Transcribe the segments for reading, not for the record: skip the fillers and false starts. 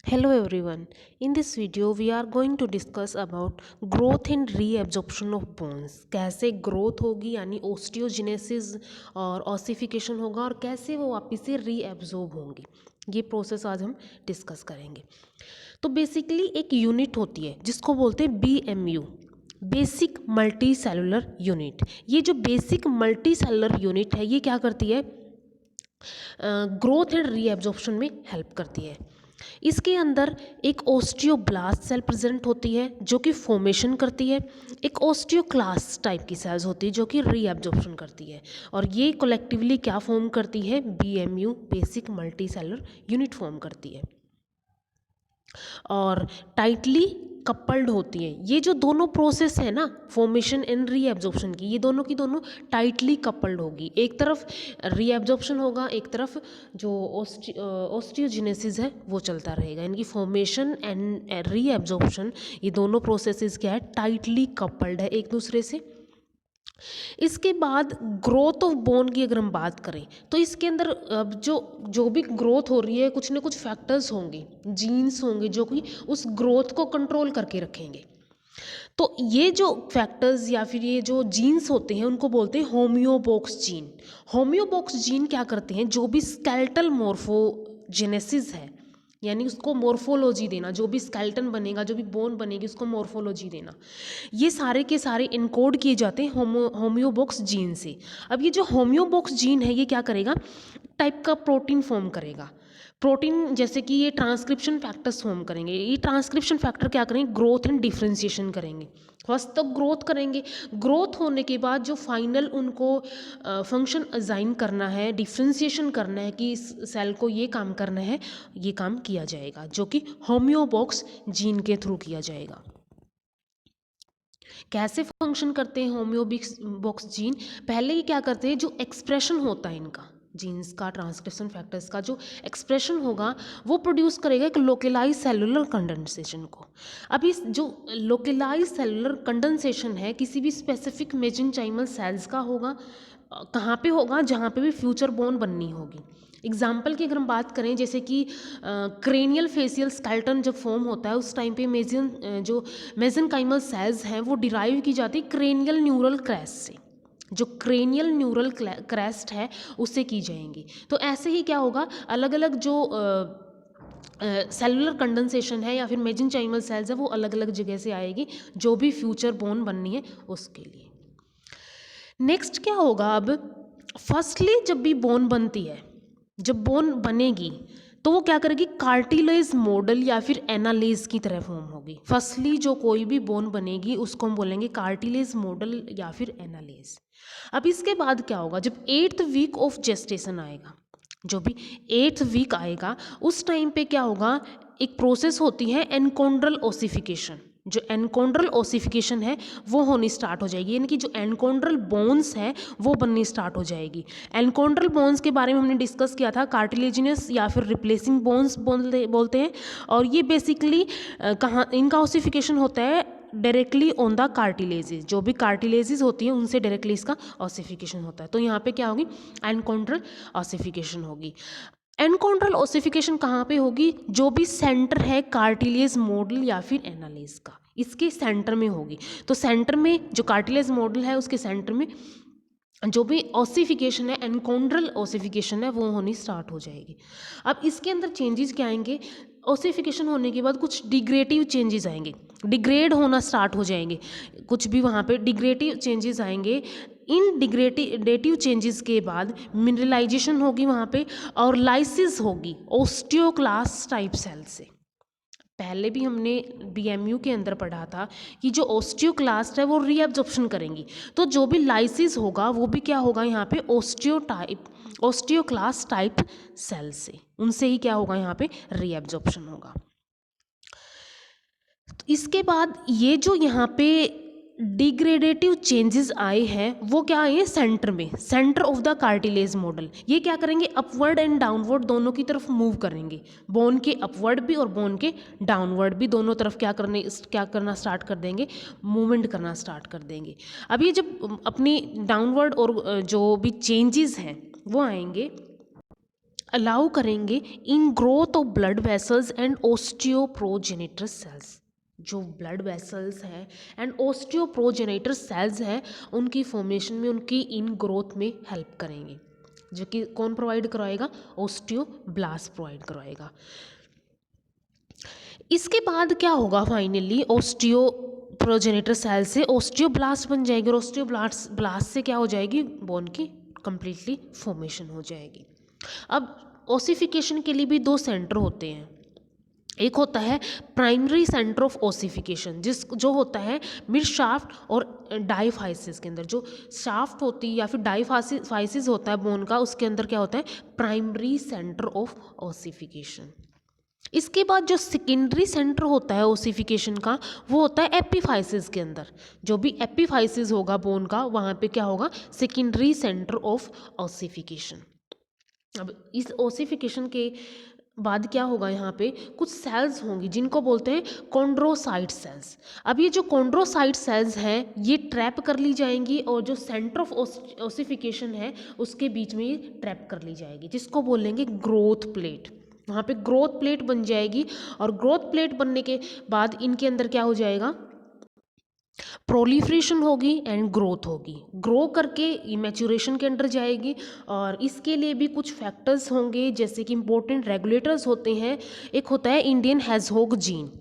Hello everyone. In this video we are going to discuss about growth and reabsorption of bones. कैसे growth होगी यानी osteogenesis और ossification होगा और कैसे वो वापस से रीएब्जॉर्ब होंगी, ये प्रोसेस आज हम डिस्कस करेंगे। तो बेसिकली एक यूनिट होती है जिसको बोलते हैं BMU, basic multi cellular unit. ये जो बेसिक मल्टी सेलुलर यूनिट है ये क्या करती है, ग्रोथ एंड रीएब्जॉर्प्शन में हेल्प करती है। इसके अंदर एक ओस्टियोब्लास्ट सेल प्रेजेंट होती है जो कि फॉर्मेशन करती है, एक ओस्टियोक्लास्ट टाइप की सेल्स होती है जो कि रीएब्जॉर्प्शन करती है, और ये कलेक्टिवली क्या फॉर्म करती है, BMU, basic multi cellular unit form करती है और टाइटली कपल्ड होती है। ये जो दोनों प्रोसेस है ना, फॉर्मेशन एंड रीएब्जॉर्प्शन की, ये दोनों की दोनों टाइटली कपल्ड होगी। एक तरफ रीएब्जॉर्प्शन होगा, एक तरफ जो ओस्टियोजेनेसिस है वो चलता रहेगा। इनकी फॉर्मेशन एंड रीएब्जॉर्प्शन, ये दोनों प्रोसेसेस क्या है, टाइटली कपल्ड है एक दूसरे से। इसके बाद ग्रोथ ऑफ बोन की अगर हम बात करें तो इसके अंदर अब जो भी ग्रोथ हो रही है, कुछ ना कुछ फैक्टर्स होंगे, जीन्स होंगे जो कि उस ग्रोथ को कंट्रोल करके रखेंगे। तो ये जो फैक्टर्स या फिर ये जो जीन्स होते हैं उनको बोलते हैं होम्योबॉक्स जीन। होम्योबॉक्स जीन क्या करते हैं, जो भी स्केलेटल मॉर्फोजेनेसिस है यानी उसको मॉर्फोलॉजी देना, जो भी स्केलेटन बनेगा, जो भी बोन बनेगी उसको मॉर्फोलॉजी देना, ये सारे के सारे इनकोड किए जाते हैं होम्योबॉक्स जीन से। अब ये जो होम्योबॉक्स जीन है ये क्या करेगा, टाइप का प्रोटीन फॉर्म करेगा। प्रोटीन जैसे कि ये ट्रांसक्रिप्शन फैक्टर्स फॉर्म करेंगे। ये ट्रांसक्रिप्शन फैक्टर क्या करेंगे, ग्रोथ एंड डिफ्रेंशिएशन करेंगे। फर्स्ट तो ग्रोथ करेंगे, ग्रोथ होने के बाद जो फाइनल उनको फंक्शन असाइन करना है, डिफ्रेंशिएशन करना है कि इस सेल को ये काम करना है, ये काम किया जाएगा जो कि होम्योबॉक्स जीन के थ्रू किया जाएगा। कैसे फंक्शन करते हैं होम्योबॉक्स जीन, पहले ही क्या करते हैं, जो एक्सप्रेशन होता है इनका जीन्स का, ट्रांसक्रिप्शन फैक्टर्स का जो एक्सप्रेशन होगा वो प्रोड्यूस करेगा एक लोकलाइज सेलुलर कंडेंसेशन को। अब इस जो लोकलाइज सेलुलर कंडेंसेशन है किसी भी स्पेसिफिक मेसेंकाइमल सेल्स का होगा, कहाँ पे होगा, जहाँ पे भी फ्यूचर बोन बननी होगी। एग्जाम्पल की अगर हम बात करें, जैसे कि क्रेनियल फेसियल स्केलेटन जब फॉर्म होता है उस टाइम पे जो मेसेंकाइमल सेल्स हैं वो डिराइव की जाती है क्रेनियल न्यूरल क्रेस्ट से, जो क्रेनियल न्यूरल क्रेस्ट है उससे की जाएंगी। तो ऐसे ही क्या होगा, अलग अलग जो सेलुलर कंडेंसेशन है या फिर मेसेंकाइमल सेल्स है वो अलग अलग जगह से आएगी, जो भी फ्यूचर बोन बननी है उसके लिए। नेक्स्ट क्या होगा, अब फर्स्टली जब भी बोन बनती है, जब बोन बनेगी तो वो क्या करेगी, कार्टिलेज मॉडल या फिर एनालेज की तरह फॉर्म होगी। फर्स्टली जो कोई भी बोन बनेगी उसको हम बोलेंगे कार्टिलेज मॉडल या फिर एनालेज। अब इसके बाद क्या होगा, जब 8th वीक ऑफ जेस्टेशन आएगा, जो भी 8th वीक आएगा उस टाइम पे क्या होगा, एक प्रोसेस होती है एनकोंड्रल ओसिफिकेशन। जो एनकोंड्रल ओसिफिकेशन है वो होनी स्टार्ट हो जाएगी, यानी कि जो एनकोंड्रल बोन्स है वो बननी स्टार्ट हो जाएगी। एनकोंड्रल बोन्स के बारे में हमने डिस्कस किया था, कार्टिलेजिनस या फिर रिप्लेसिंग बोन्स बोलते हैं, और ये बेसिकली कहाँ इनका ओसिफिकेशन होता है, डायरेक्टली ऑन द कार्टिलेजेस। जो भी कार्टिलेजेस होती हैं उनसे डायरेक्टली इसका ऑसिफिकेशन होता है। तो यहाँ पे क्या होगी, एनकोंड्रल ऑसिफिकेशन होगी। एनकोंड्रल ओसिफिकेशन कहाँ पे होगी, जो भी सेंटर है कार्टिलेज मॉडल या फिर एनालेज का, इसके सेंटर में होगी। तो सेंटर में जो कार्टिलेज मॉडल है उसके सेंटर में जो भी ओसिफिकेशन है, एनकोंड्रल ओसिफिकेशन है, वो होनी स्टार्ट हो जाएगी। अब इसके अंदर चेंजेस क्या आएंगे, ओसिफिकेशन होने के बाद कुछ डिग्रेटिव चेंजेस आएंगे, डिग्रेड होना स्टार्ट हो जाएंगे, कुछ भी वहाँ पे डिग्रेटिव चेंजेस आएंगे। इन डिग्रेडेटिव चेंजेस के बाद मिनरलाइजेशन होगी वहाँ पे, और लाइसिस होगी ओस्टियोक्लास्ट टाइप सेल से। पहले भी हमने BMU के अंदर पढ़ा था कि जो ओस्टियोक्लास्ट है वो रीअब्जॉर्प्शन करेंगी, तो जो भी लाइसिस होगा वो भी क्या होगा यहाँ पे, ओस्टियोक्लास्ट टाइप सेल से, उनसे ही क्या होगा यहाँ पे, रीअब्जॉर्प्शन होगा। तो इसके बाद ये जो यहाँ पे डिग्रेडेटिव चेंजेस आए हैं वो क्या आए हैं, सेंटर में, centre of the cartilage model. ये क्या करेंगे, अपवर्ड एंड डाउनवर्ड दोनों की तरफ मूव करेंगे, बोन के अपवर्ड भी और बोन के डाउनवर्ड भी, दोनों तरफ क्या करना स्टार्ट कर देंगे, मूवमेंट करना स्टार्ट कर देंगे। अब ये जब अपनी डाउनवर्ड और जो भी चेंजेस हैं वो आएंगे, अलाउ करेंगे in growth of blood vessels and osteoprogenitor cells. जो ब्लड वेसल्स हैं एंड ओस्टियोप्रोजेनेटर सेल्स हैं उनकी फॉर्मेशन में, उनकी इन ग्रोथ में हेल्प करेंगे, जो कि कौन प्रोवाइड करवाएगा? ओस्टियोब्लास्ट प्रोवाइड करवाएगा। इसके बाद क्या होगा? फाइनली ओस्टियोप्रोजेनेटर सेल से ओस्टियोब्लास्ट बन जाएगी और ओस्टियोब्लास्ट से क्या हो जाएगी? बोन की कंप्लीटली फॉर्मेशन हो जाएगी। अब ओसिफिकेशन के लिए भी दो सेंटर होते हैं। एक होता है प्राइमरी सेंटर ऑफ ओसिफिकेशन, जो होता है मिड शाफ्ट और डाइफाइसिस के अंदर। जो शाफ्ट होती है या फिर डाइफाइसिस होता है बोन का, उसके अंदर क्या होता है? Primary centre of ossification. इसके बाद जो सेकेंडरी सेंटर होता है ओसिफिकेशन का, वो होता है एपिफाइसिस के अंदर। जो भी एपिफाइसिस होगा बोन का, वहाँ पे क्या होगा? Secondary centre of ossification. अब इस ओसिफिकेशन के बाद क्या होगा? यहाँ पे कुछ सेल्स होंगी जिनको बोलते हैं कॉन्ड्रोसाइट सेल्स। अब ये जो कॉन्ड्रोसाइट सेल्स हैं ये ट्रैप कर ली जाएंगी और जो सेंटर ऑफ ओसिफिकेशन है उसके बीच में ये ट्रैप कर ली जाएगी, जिसको बोलेंगे ग्रोथ प्लेट। वहाँ पे ग्रोथ प्लेट बन जाएगी और ग्रोथ प्लेट बनने के बाद इनके अंदर क्या हो जाएगा? प्रोलिफ्रेशन होगी एंड ग्रोथ होगी। ग्रो करके मैच्योरेशन के अंदर जाएगी और इसके लिए भी कुछ फैक्टर्स होंगे, जैसे कि इंपॉर्टेंट रेगुलेटर्स होते हैं। एक होता है इंडियन हेजहोग जीन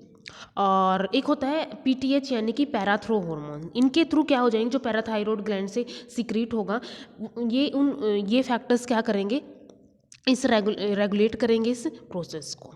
और एक होता है पीटीएच यानी कि पैराथ्रो हार्मोन। इनके थ्रू क्या हो जाएंगे? जो पैराथायरॉयड ग्लैंड से सिक्रीट होगा, ये फैक्टर्स क्या करेंगे? इस रेगुलेट करेंगे इस प्रोसेस को।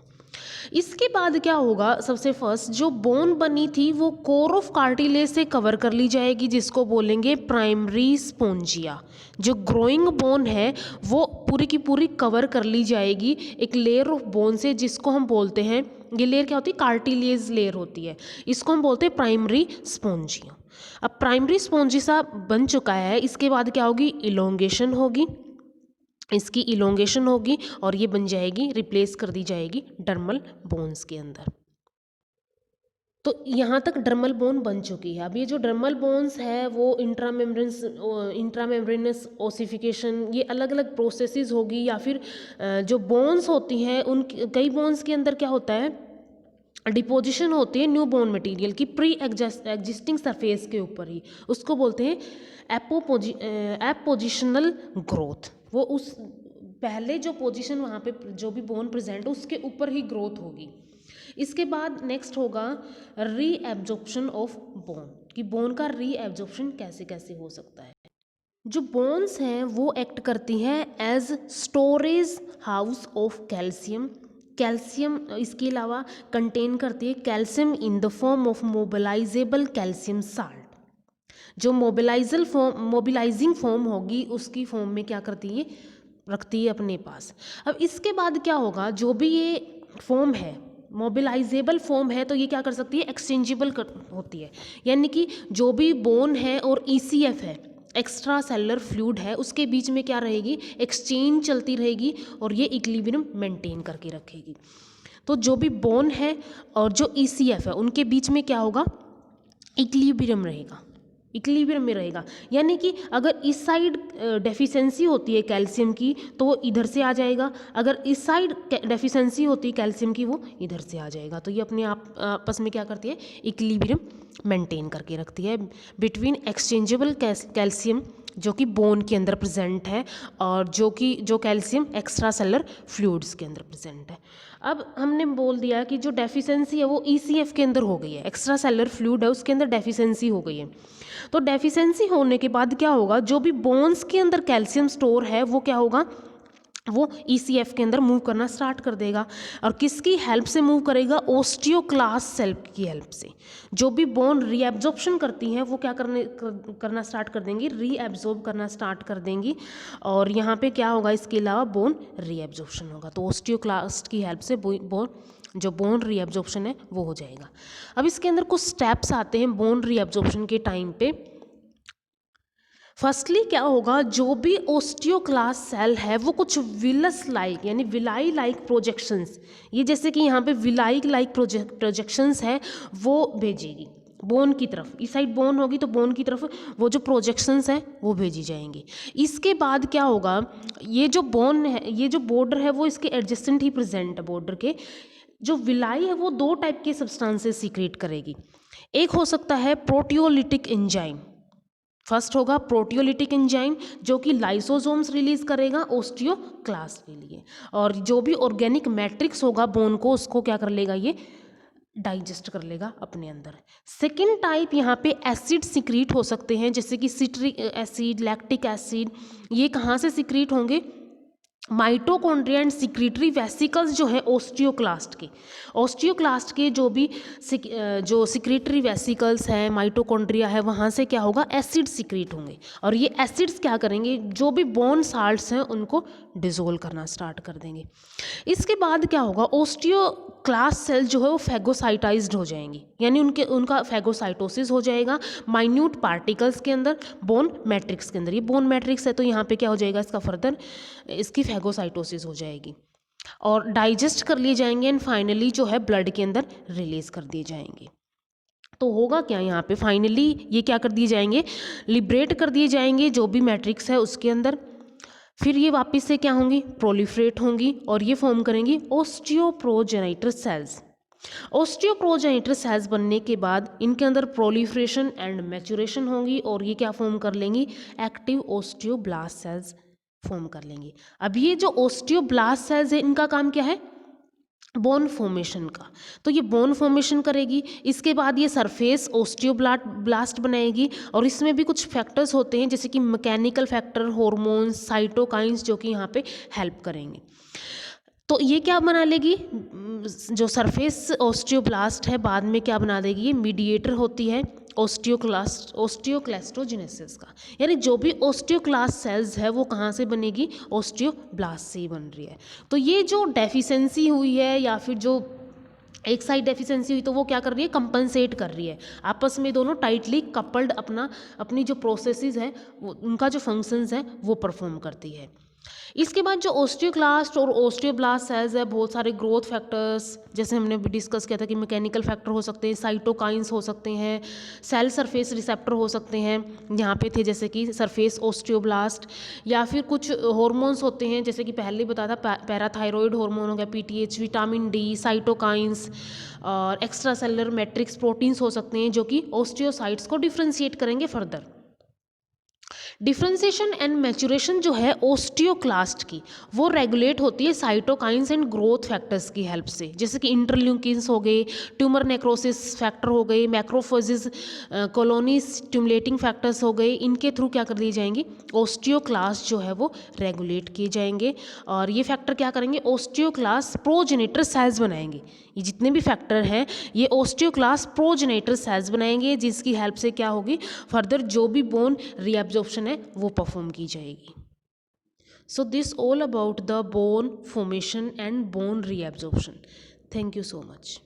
इसके बाद क्या होगा? सबसे फर्स्ट जो बोन बनी थी वो कोर ऑफ कार्टिलेज से कवर कर ली जाएगी, जिसको बोलेंगे प्राइमरी स्पोंजिया। जो ग्रोइंग बोन है वो पूरी की पूरी कवर कर ली जाएगी एक लेयर ऑफ बोन से, जिसको हम बोलते हैं, ये लेयर क्या होती है? कार्टिलेज लेयर होती है। इसको हम बोलते हैं प्राइमरी स्पोंजिया। अब प्राइमरी स्पोंजिया बन चुका है, इसके बाद क्या होगी? इलोंगेशन होगी, इसकी इलोंगेशन होगी और ये बन जाएगी, रिप्लेस कर दी जाएगी डर्मल बोन्स के अंदर। तो यहाँ तक डर्मल बोन बन चुकी है। अब ये जो डर्मल बोन्स है वो इंट्रामेम्ब्रेनस ओसिफिकेशन, ये अलग अलग प्रोसेसेस होगी, या फिर जो बोन्स होती हैं उन कई बोन्स के अंदर क्या होता है? डिपोजिशन होती है न्यू बोन मटेरियल की प्री एग्जिस्टिंग सरफेस के ऊपर ही, उसको बोलते हैं एपोजिशनल ग्रोथ। वो उस पहले जो पोजीशन वहाँ पे जो भी बोन प्रेजेंट है उसके ऊपर ही ग्रोथ होगी। इसके बाद नेक्स्ट होगा रीएब्जॉर्प्शन ऑफ बोन, कि बोन का रीएब्जॉर्प्शन कैसे कैसे हो सकता है। जो बोन्स हैं वो एक्ट करती हैं as storage house of calcium. Calcium इसके अलावा कंटेन करती है calcium in the form of mobilizable calcium salt. जो मोबिलाइजिंग फॉर्म होगी उसकी फॉर्म में क्या करती है? रखती है अपने पास। अब इसके बाद क्या होगा? जो भी ये फॉर्म है मोबिलाइजेबल फॉर्म है, तो ये क्या कर सकती है? एक्सचेंजेबल होती है, यानी कि जो भी बोन है और ईसीएफ है, एक्स्ट्रा सेलुलर फ्लूइड है, उसके बीच में क्या रहेगी? एक्सचेंज चलती रहेगी और ये इक्विलिब्रियम मेंटेन करके रखेगी। तो जो भी बोन है और जो ईसीएफ है उनके बीच में क्या होगा? इक्विलिब्रियम रहेगा, इक्विलिब्रियम में रहेगा। यानी कि अगर इस साइड डेफिशिएंसी होती है कैल्शियम की तो वो इधर से आ जाएगा, अगर इस साइड डेफिशिएंसी होती है कैल्शियम की वो इधर से आ जाएगा। तो ये अपने आप आपस में क्या करती है? इक्विलिब्रियम मेंटेन करके रखती है बिटवीन एक्सचेंजेबल कैल्शियम जो कि बोन के अंदर प्रेजेंट है और जो कैल्शियम एक्स्ट्रा सेलुलर फ्लूइड्स के अंदर प्रेजेंट है। अब हमने बोल दिया कि जो डेफिशिएंसी है वो ईसीएफ के अंदर हो गई है, एक्स्ट्रा सेलुलर फ्लूइड है उसके अंदर डेफिशिएंसी हो गई है। तो डेफिशिएंसी होने के बाद क्या होगा? जो भी बोन्स के अंदर कैल्शियम स्टोर है वो क्या होगा? वो ईसीएफ के अंदर मूव करना स्टार्ट कर देगा। और किसकी हेल्प से मूव करेगा? ओस्टियोक्लास्ट सेल की हेल्प से। जो भी बोन रीएब्जॉर्प्शन करती हैं वो क्या करना स्टार्ट कर देंगी? रीएब्जॉर्ब करना स्टार्ट कर देंगी और यहाँ पे क्या होगा? इसके अलावा बोन रीएब्जॉर्प्शन होगा। तो ओस्टियोक्लास्ट की हेल्प से जो बोन रीएब्जॉर्प्शन है वो हो जाएगा। अब इसके अंदर कुछ स्टेप्स आते हैं बोन रीएब्जॉर्प्शन के टाइम पे। फर्स्टली क्या होगा? जो भी ओस्टियोक्लास्ट सेल है वो कुछ विलस लाइक यानी विलाई लाइक प्रोजेक्शंस, ये जैसे कि यहाँ पे विलाई लाइक प्रोजेक्शंस है वो भेजेगी। बोन की तरफ, इस साइड बोन होगी तो बोन की तरफ वो जो प्रोजेक्शंस हैं वो भेजी जाएंगी। इसके बाद क्या होगा, ये जो बोन है, ये जो बॉर्डर है वो इसके एडजेसेंट ही प्रेजेंट है बॉर्डर के। जो विलाई है वो दो टाइप के सब्सटेंसेस सीक्रेट करेगी। एक हो सकता है प्रोटियोलिटिक एंजाइम, फर्स्ट होगा प्रोटियोलिटिक एंजाइम जो कि लाइसोसोम्स रिलीज करेगा ओस्टियोक्लास्ट के लिए, और जो भी ऑर्गेनिक मैट्रिक्स होगा बोन को उसको क्या कर लेगा, ये डाइजेस्ट कर लेगा अपने अंदर। सेकेंड टाइप यहाँ पे एसिड सिक्रीट हो सकते हैं, जैसे कि सिट्रिक एसिड, लैक्टिक एसिड। ये कहाँ से सिक्रीट होंगे, माइटोकॉन्ड्रिया एंड सिक्रीटरी वेसिकल्स जो है ओस्टियोक्लास्ट के जो सिक्रीटरी वेसिकल्स हैं, माइटोकॉन्ड्रिया है, वहाँ से क्या होगा, एसिड सिक्रीट होंगे, और ये एसिड्स क्या करेंगे, जो भी बोन साल्ट्स हैं उनको डिसोल्व करना स्टार्ट कर देंगे। इसके बाद क्या होगा, ओस्टियोक्लास्ट सेल जो है वो फैगोसाइटाइज्ड हो जाएंगी, यानी उनका फैगोसाइटोसिस हो जाएगा माइन्यूट पार्टिकल्स के अंदर, बोन मैट्रिक्स के अंदर। ये बोन मैट्रिक्स है तो यहाँ पे क्या हो जाएगा, इसका फर्दर इसकी फैगोसाइटोसिस हो जाएगी और डाइजेस्ट कर लिए जाएंगे एंड फाइनली जो है ब्लड के अंदर रिलीज कर दिए जाएंगे। तो होगा क्या यहाँ पे, फाइनली ये क्या कर दिए जाएंगे, लिबरेट कर दिए जाएंगे जो भी मैट्रिक्स है उसके अंदर। फिर ये वापस से क्या होंगी, प्रोलिफरेट होंगी और ये फॉर्म करेंगी ओस्टियोप्रोजेनिटर सेल्स। ओस्टियोप्रोजेनिटर सेल्स बनने के बाद इनके अंदर प्रोलिफरेशन एंड मैच्योरेशन होंगी और ये क्या फॉर्म कर लेंगी, एक्टिव ओस्टियोब्लास्ट सेल्स फॉर्म कर लेंगी। अब ये जो ओस्टियोब्लास्ट सेल्स है इनका काम क्या है, बोन फॉर्मेशन का, तो ये बोन फॉर्मेशन करेगी। इसके बाद ये सरफेस ओस्टियोब्लास्ट बनाएगी और इसमें भी कुछ फैक्टर्स होते हैं जैसे कि मैकेनिकल फैक्टर, हार्मोन्स, साइटोकाइंस जो कि यहाँ पे हेल्प करेंगे। तो ये क्या बना लेगी, जो सरफेस ओस्टियोब्लास्ट है बाद में क्या बना देगी, ये मीडिएटर होती है ओस्टियोक्लास्टोजेनेसिस का, यानी जो भी ओस्टियोक्लास्ट सेल्स है वो कहाँ से बनेगी, ओस्टियोब्लास्ट से ही बन रही है। तो ये जो डेफिशिएंसी हुई है या फिर जो एक साइड डेफिशिएंसी हुई तो वो क्या कर रही है, कंपनसेट कर रही है, आपस में दोनों टाइटली कपल्ड अपनी जो प्रोसेसेस हैं उनका जो फंक्शंस हैं वो परफॉर्म करती है। इसके बाद जो ओस्टियोक्लास्ट और ओस्टियोब्लास्ट सेल्स है, बहुत सारे ग्रोथ फैक्टर्स जैसे हमने भी डिस्कस किया था कि मैकेनिकल फैक्टर हो सकते हैं, साइटोकाइंस हो सकते हैं, सेल सरफेस रिसेप्टर हो सकते हैं, यहाँ पे थे जैसे कि सरफेस ओस्टियोब्लास्ट, या फिर कुछ हार्मोन्स होते हैं जैसे कि पहले ही बताया था, पैराथायरॉयड हार्मोन हो गया, PTH, विटामिन डी, साइटोकाइंस और एक्स्ट्रा सेलुलर मैट्रिक्स प्रोटीन्स हो सकते हैं जो कि ओस्टियोसाइट्स को डिफ्रेंशिएट करेंगे फर्दर। डिफ्रेंसिएशन एंड मैच्योरेशन जो है ओस्टियोक्लास्ट की वो रेगुलेट होती है साइटोकाइंस एंड ग्रोथ फैक्टर्स की हेल्प से, जैसे कि इंटरल्यूकिन्स हो गए, ट्यूमर नेक्रोसिस फैक्टर हो गए, मैक्रोफेजेस कॉलोनी स्टिमुलेटिंग फैक्टर्स हो गए, इनके थ्रू क्या कर दिए जाएंगे, ओस्टियोक्लास्ट जो है वो रेगुलेट किए जाएंगे और ये फैक्टर क्या करेंगे, ओस्टियोक्लास्ट प्रोजेनेटर सेल्स बनाएंगे। ये जितने भी फैक्टर हैं ये ओस्टियोक्लास्ट प्रोजेनेटर सेल्स बनाएंगे जिसकी हेल्प से क्या होगी, फर्दर जो भी बोन रीअब्जॉर्प्शन है वो परफॉर्म की जाएगी। So this all about the bone formation and bone reabsorption. Thank you so much.